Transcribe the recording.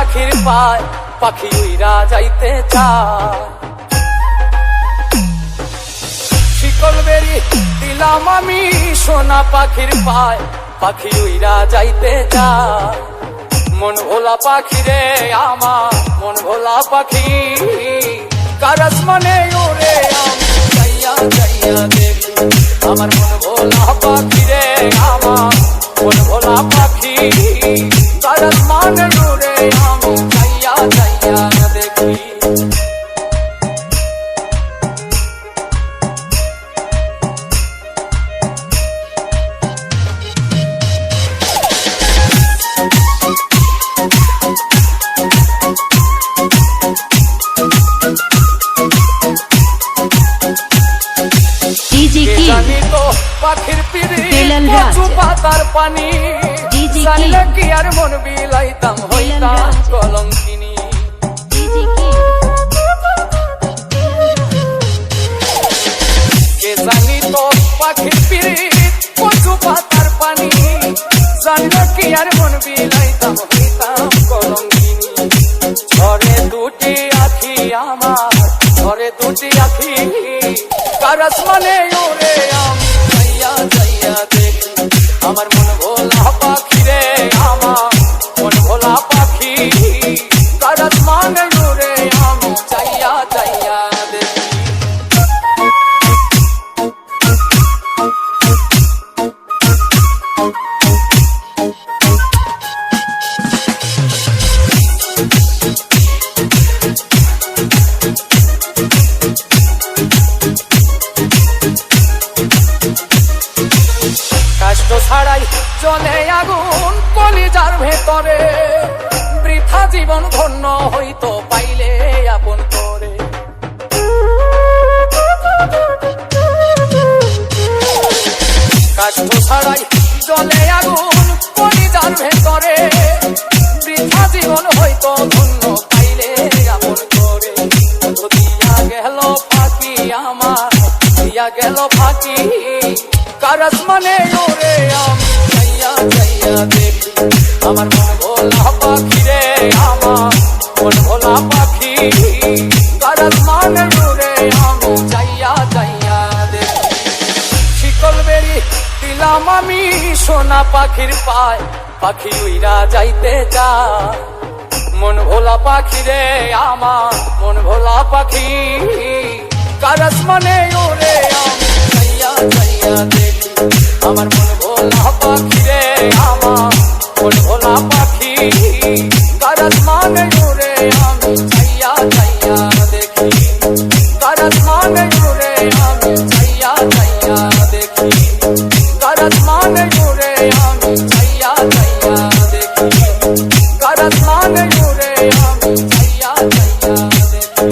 পাখির পায় পাখি উইরা যাইতে চায়। শিকল বেরি দিলাম আমি সোনা পাখির পায় পাখি উইরা যাইতে চায়। মন ভোলা পাখি রে আমার মন ভোলা পাখি, কার আসমানে ওরে আমি যাইয়া যাইয়া দেখি। আমার মন ভোলা পাখি রে আমার মন ভোলা পাখি, কার আসমানে ওরে আমি যাইয়া যাইয়া দেখি। জানি তো পাখির পিড়ি কচু পাতার পানি, জানলে কি আর মন বিলাইতাম হইতাম কলঙ্কিনী। কে জানি তো পাখির পিড়ি কচু পাতার পানি, জানলে কি আর মন বিলাইতাম হইতাম কলঙ্কিনী। ঝরে দুটি আখি আমার ঝরে দুটি আখি, কার আসমানে ওরে আমি যাইয়া যাইয়া দেখি। আমার মন ভোলা পাখি রে আমার মন ভোলা পাখি, কার আসমানে ওরে আমি যাইয়া যাইয়া দেখি। কষ্ট ছাড়াই জ্বলে আগুন কলিজার ভেতরে, বৃথা জীবন ধন্য হইতো পাইলে আপন করে। কষ্ট ছাড়াই জ্বলে আগুন কলিজার ভেতরে, বৃথা জীবন হইতো ধন্য পাইলে আপন করে। দিয়া গেল ফাঁকি আমার দিয়া গেল ফাঁকি, কার আসমানে ওরে আমি যাইয়া যাইয়া দেখি। আমার মন ভোলা পাখি রে আমার মন ভোলা পাখি, কার আসমানে ওরে আমি যাইয়া যাইয়া দেখি। শিকল বেরি দিলাম আমি সোনা পাখির পায় পাখি উইরা যাইতে চায়। মন ভোলা পাখি রে আমার মন ভোলা পাখি, কার আসমানে ওরে আমি যাইয়া যাইয়া দেখি। আমার মন ভোলা পাখি রে আমার মন ভোলা পাখি, কার আসমানে ওরে আমি যাইয়া যাইয়া দেখি। কার আসমানে ওরে আমি যাইয়া যাইয়া দেখি। কার আসমানে ওরে আমি যাইয়া যাইয়া দেখি। কার আসমানে ওরে আমি যাইয়া যাইয়া দেখি।